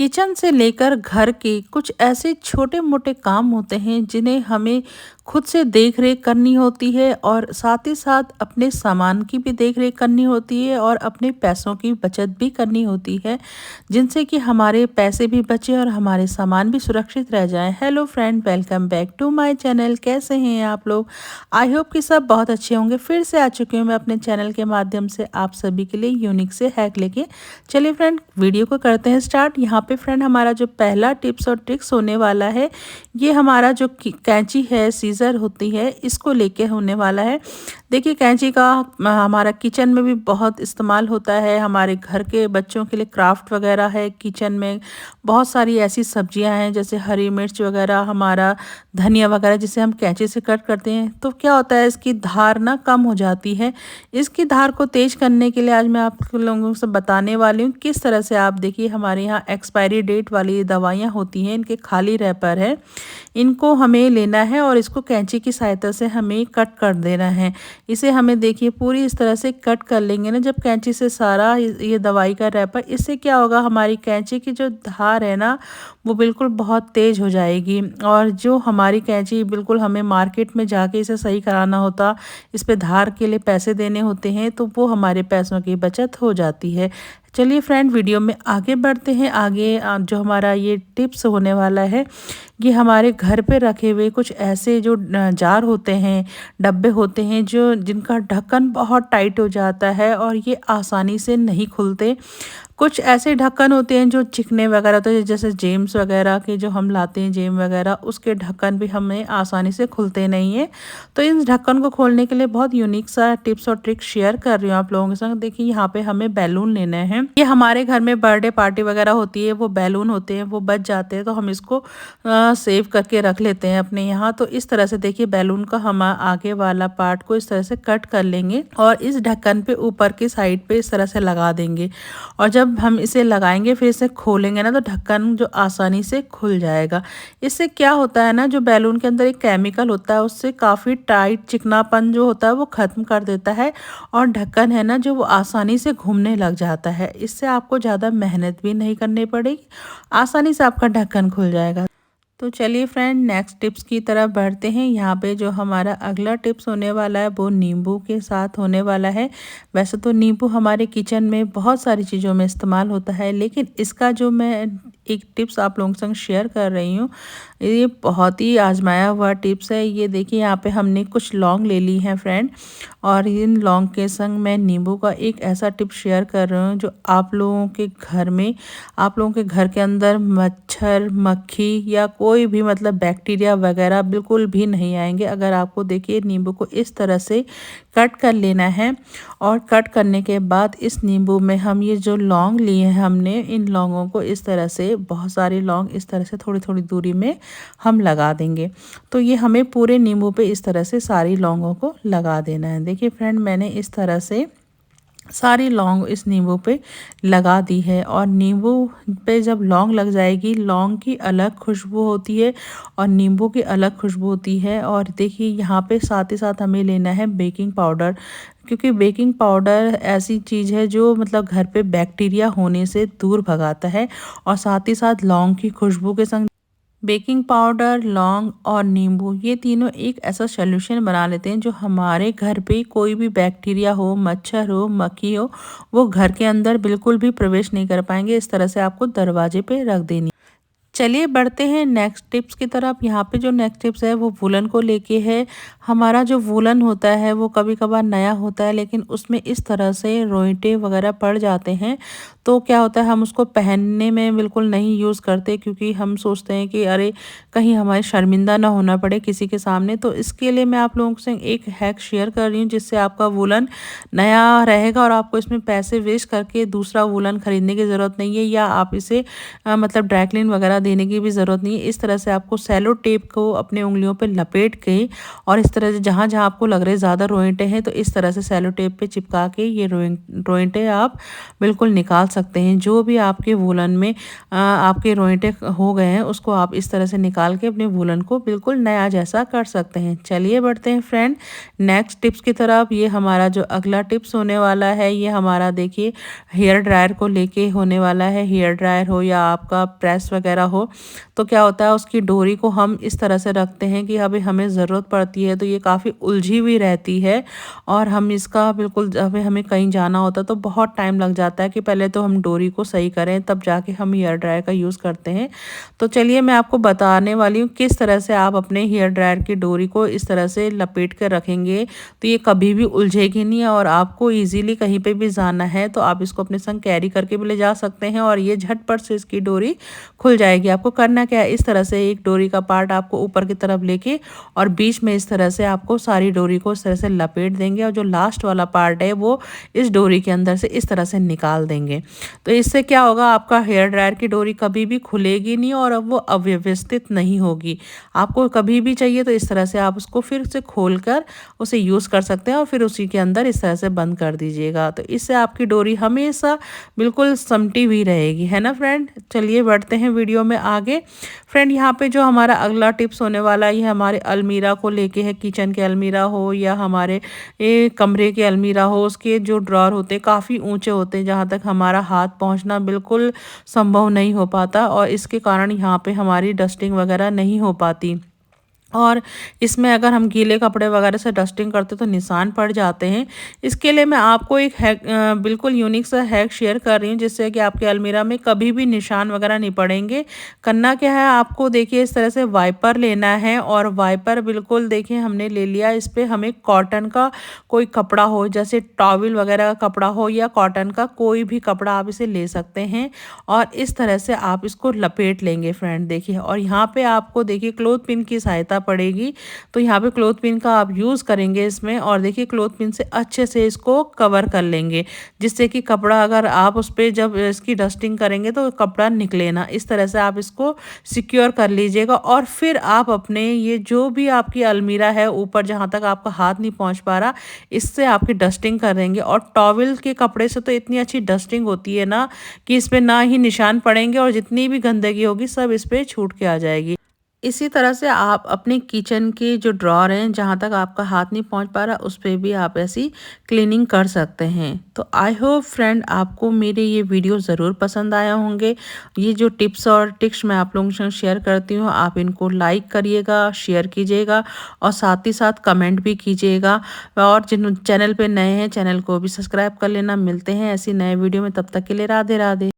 Kitchen से लेकर घर के कुछ ऐसे छोटे मोटे काम होते हैं जिन्हें हमें खुद से देख रेख करनी होती है और साथ ही साथ अपने सामान की भी देख रेख करनी होती है और अपने पैसों की बचत भी करनी होती है, जिनसे कि हमारे पैसे भी बचे और हमारे सामान भी सुरक्षित रह जाएं। Hello friend, welcome back to my channel. कैसे हैं आप लोग? आई होप कि सब बहुत अच्छे होंगे। फिर से आ चुकी हूँ मैं अपने चैनल के माध्यम से आप सभी के लिए यूनिक से हैक लेके। चलिए फ्रेंड, वीडियो को करते हैं स्टार्ट। यहाँ पे फ्रेंड हमारा जो पहला टिप्स और ट्रिक्स होने वाला है, ये हमारा जो कैंची है, सीजर होती है, इसको लेके होने वाला है। देखिए, कैंची का हमारा किचन में भी बहुत इस्तेमाल होता है। हमारे घर के बच्चों के लिए क्राफ्ट वगैरह है। किचन में बहुत सारी ऐसी सब्जियां हैं जैसे हरी मिर्च वगैरह, हमारा धनिया वगैरह, जिसे हम कैंची से कट करते हैं तो क्या होता है, इसकी धार ना कम हो जाती है। इसकी धार को तेज करने के लिए आज मैं आप लोगों से बताने वाली हूँ किस तरह से। आप देखिए, हमारे यहाँ एक्सपायरी डेट वाली दवाइयाँ होती हैं, इनके खाली रैपर है, इनको हमें लेना है और इसको कैंची की सहायता से हमें कट कर देना है। इसे हमें देखिए पूरी इस तरह से कट कर लेंगे ना जब कैंची से सारा ये दवाई का रैपर। इससे क्या होगा, हमारी कैंची की जो धार है ना, वो बिल्कुल बहुत तेज हो जाएगी। और जो हमारी कैंची बिल्कुल हमें मार्केट में जाके इसे सही कराना होता, इस पे धार के लिए पैसे देने होते हैं, तो वो हमारे पैसों की बचत हो जाती है। चलिए फ्रेंड, वीडियो में आगे बढ़ते हैं। आगे जो हमारा ये टिप्स होने वाला है, ये हमारे घर पे रखे हुए कुछ ऐसे जो जार होते हैं, डब्बे होते हैं, जो जिनका ढक्कन बहुत टाइट हो जाता है और ये आसानी से नहीं खुलते। कुछ ऐसे ढक्कन होते हैं जो चिकने वगैरह होते हैं, जैसे जेम्स वगैरह के जो हम लाते हैं, जेम वगैरह, उसके ढक्कन भी हमें आसानी से खुलते नहीं है। तो इन ढक्कन को खोलने के लिए बहुत यूनिक सा टिप्स और ट्रिक्स शेयर कर रही हूँ आप लोगों के संग। देखिए, यहाँ पे हमें बैलून लेने हैं। ये हमारे घर में बर्थडे पार्टी वगैरह होती है, वो बैलून होते हैं, वो बच जाते हैं, तो हम इसको सेव करके रख लेते हैं अपने यहाँ। तो इस तरह से देखिए, बैलून का हम आगे वाला पार्ट को इस तरह से कट कर लेंगे और इस ढक्कन पे ऊपर की साइड पे इस तरह से लगा देंगे। और जब हम इसे लगाएंगे, फिर इसे खोलेंगे ना, तो ढक्कन जो आसानी से खुल जाएगा। इससे क्या होता है ना, जो बैलून के अंदर एक केमिकल होता है, उससे काफ़ी टाइट चिकनापन जो होता है वो ख़त्म कर देता है और ढक्कन है ना, जो वो आसानी से घूमने लग जाता है। इससे आपको ज़्यादा मेहनत भी नहीं करनी पड़ेगी, आसानी से आपका ढक्कन खुल जाएगा। तो चलिए फ्रेंड, नेक्स्ट टिप्स की तरफ बढ़ते हैं। यहाँ पे जो हमारा अगला टिप्स होने वाला है, वो नींबू के साथ होने वाला है। वैसे तो नींबू हमारे किचन में बहुत सारी चीज़ों में इस्तेमाल होता है, लेकिन इसका जो मैं एक टिप्स आप लोगों के संग शेयर कर रही हूँ, ये बहुत ही आजमाया हुआ टिप्स है। ये देखिए, यहाँ पे हमने कुछ लौंग ले ली हैं फ्रेंड, और इन लौंग के संग मैं नींबू का एक ऐसा टिप शेयर कर रही हूँ जो आप लोगों के घर में, आप लोगों के घर के अंदर मच्छर, मक्खी या कोई भी मतलब बैक्टीरिया वगैरह बिल्कुल भी नहीं आएंगे अगर आपको, देखिए, नींबू को इस तरह से कट कर लेना है। और कट करने के बाद इस नींबू में हम ये जो लौंग लिए हैं हमने, इन लौंगों को इस तरह से, बहुत सारे लौंग इस तरह से थोड़ी थोड़ी दूरी में हम लगा देंगे। तो ये हमें पूरे नींबू पे इस तरह से सारी लौंगों को लगा देना है। देखिए फ्रेंड, मैंने इस तरह से सारी लौंग इस नींबू पे लगा दी है। और नींबू पे जब लौंग लग जाएगी, लौंग की अलग खुशबू होती है और नींबू की अलग खुशबू होती है। और देखिए, यहाँ पे साथ ही साथ हमें लेना है बेकिंग पाउडर, क्योंकि बेकिंग पाउडर ऐसी चीज़ है जो मतलब घर पे बैक्टीरिया होने से दूर भगाता है। और साथ ही साथ लौंग की खुशबू के संग बेकिंग पाउडर, लौंग और नींबू, ये तीनों एक ऐसा सॉल्यूशन बना लेते हैं जो हमारे घर पे कोई भी बैक्टीरिया हो, मच्छर हो, मक्खी हो, वो घर के अंदर बिल्कुल भी प्रवेश नहीं कर पाएंगे। इस तरह से आपको दरवाजे पे रख देनी। चलिए बढ़ते हैं नेक्स्ट टिप्स की तरफ। यहाँ पे जो नेक्स्ट टिप्स है वो वूलन को लेके है। हमारा जो वूलन होता है वो कभी कभार नया होता है, लेकिन उसमें इस तरह से रोइटे वगैरह पड़ जाते हैं। तो क्या होता है, हम उसको पहनने में बिल्कुल नहीं यूज़ करते, क्योंकि हम सोचते हैं कि अरे कहीं हमारे शर्मिंदा ना होना पड़े किसी के सामने। तो इसके लिए मैं आप लोगों से एक हैक शेयर कर रही हूँ, जिससे आपका वूलन नया रहेगा और आपको इसमें पैसे वेस्ट करके दूसरा वूलन खरीदने की ज़रूरत नहीं है, या आप इसे मतलब ड्राई क्लीन वगैरह देने की भी ज़रूरत नहीं है। इस तरह से आपको सेलो टेप को अपने उंगलियों पे लपेट के, और इस तरह से जहाँ जहाँ आपको लग रहे ज़्यादा रोइंटे हैं, तो इस तरह से सेलो टेप पे चिपका के ये रोइंटे आप बिल्कुल निकाल सकते हैं। जो भी आपके वूलन में आपके रोएँटे हो गए हैं उसको आप इस तरह से निकाल के अपने वूलन को बिल्कुल नया जैसा कर सकते हैं। चलिए बढ़ते हैं फ्रेंड नेक्स्ट टिप्स की तरफ। ये हमारा जो अगला टिप्स होने वाला है ये हमारा देखिए हेयर ड्रायर को लेके होने वाला है। हेयर ड्रायर हो या आपका प्रेस वगैरह हो तो क्या होता है उसकी डोरी को हम इस तरह से रखते हैं कि अभी हमें ज़रूरत पड़ती है तो ये काफ़ी उलझी हुई रहती है और हम इसका बिल्कुल अभी हमें कहीं जाना होता है तो बहुत टाइम लग जाता है कि पहले तो हम डोरी को सही करें तब जाके हम हेयर ड्रायर का यूज़ करते हैं। तो चलिए मैं आपको बताने वाली हूँ किस तरह से आप अपने हेयर ड्रायर की डोरी को इस तरह से लपेट कर रखेंगे तो ये कभी भी उलझेगी नहीं और आपको ईज़िली कहीं पे भी जाना है तो आप इसको अपने संग कैरी करके भी ले जा सकते हैं और ये झटपट से इसकी डोरी खुल जाएगी। आपको करना क्या है इस तरह से एक डोरी का पार्ट आपको ऊपर की तरफ लेके और बीच में इस तरह से आपको सारी डोरी को इस तरह से लपेट देंगे और जो लास्ट वाला पार्ट है वो इस डोरी के अंदर से इस तरह से निकाल देंगे। तो इससे क्या होगा आपका हेयर ड्रायर की डोरी कभी भी खुलेगी नहीं और अब वो अव्यवस्थित नहीं होगी। आपको कभी भी चाहिए तो इस तरह से आप उसको फिर से खोल कर उसे यूज़ कर सकते हैं और फिर उसी के अंदर इस तरह से बंद कर दीजिएगा। तो इससे आपकी डोरी हमेशा बिल्कुल समटी हुई रहेगी, है ना फ्रेंड। चलिए बढ़ते हैं वीडियो में आगे। फ्रेंड यहाँ पे जो हमारा अगला टिप्स होने वाला है ये हमारे अलमीरा को लेके है। किचन के अलमीरा हो या हमारे कमरे के अलमीरा हो उसके जो ड्रॉर होते हैं काफ़ी ऊंचे होते हैं जहाँ तक हमारा हाथ पहुँचना बिल्कुल संभव नहीं हो पाता और इसके कारण यहाँ पे हमारी डस्टिंग वगैरह नहीं हो पाती। और इसमें अगर हम गीले कपड़े वगैरह से डस्टिंग करते तो निशान पड़ जाते हैं। इसके लिए मैं आपको एक हैक बिल्कुल यूनिक सा हैक शेयर कर रही हूँ जिससे कि आपके अलमीरा में कभी भी निशान वगैरह नहीं पड़ेंगे। करना क्या है आपको देखिए इस तरह से वाइपर लेना है और वाइपर बिल्कुल देखिए हमने ले लिया। इस पर हमें कॉटन का कोई कपड़ा हो जैसे टॉवल वगैरह का कपड़ा हो या कॉटन का कोई भी कपड़ा आप इसे ले सकते हैं और इस तरह से आप इसको लपेट लेंगे फ्रेंड देखिए। और यहाँ पे आपको देखिए क्लोथ पिन की सहायता पड़ेगी तो यहाँ पे क्लोथ पिन का आप यूज़ करेंगे इसमें और देखिए क्लोथ पिन से अच्छे से इसको कवर कर लेंगे जिससे कि कपड़ा अगर आप उस पर जब इसकी डस्टिंग करेंगे तो कपड़ा निकले ना। इस तरह से आप इसको सिक्योर कर लीजिएगा और फिर आप अपने ये जो भी आपकी अलमीरा है ऊपर जहाँ तक आपका हाथ नहीं पहुँच पा रहा इससे आपकी डस्टिंग करेंगे। और टॉवल के कपड़े से तो इतनी अच्छी डस्टिंग होती है ना कि इस पर ना ही निशान पड़ेंगे और जितनी भी गंदगी होगी सब इस पर छूट के आ जाएगी। इसी तरह से आप अपने किचन के जो ड्रॉर हैं जहाँ तक आपका हाथ नहीं पहुँच पा रहा उस पे भी आप ऐसी क्लीनिंग कर सकते हैं। तो आई होप फ्रेंड आपको मेरे ये वीडियो ज़रूर पसंद आया होंगे। ये जो टिप्स और ट्रिक्स मैं आप लोगों के साथ शेयर करती हूँ आप इनको लाइक करिएगा, शेयर कीजिएगा और साथ ही साथ कमेंट भी कीजिएगा। और जिन चैनल पर नए हैं चैनल को भी सब्सक्राइब कर लेना। मिलते हैं ऐसी नए वीडियो में, तब तक के लिए राधे राधे।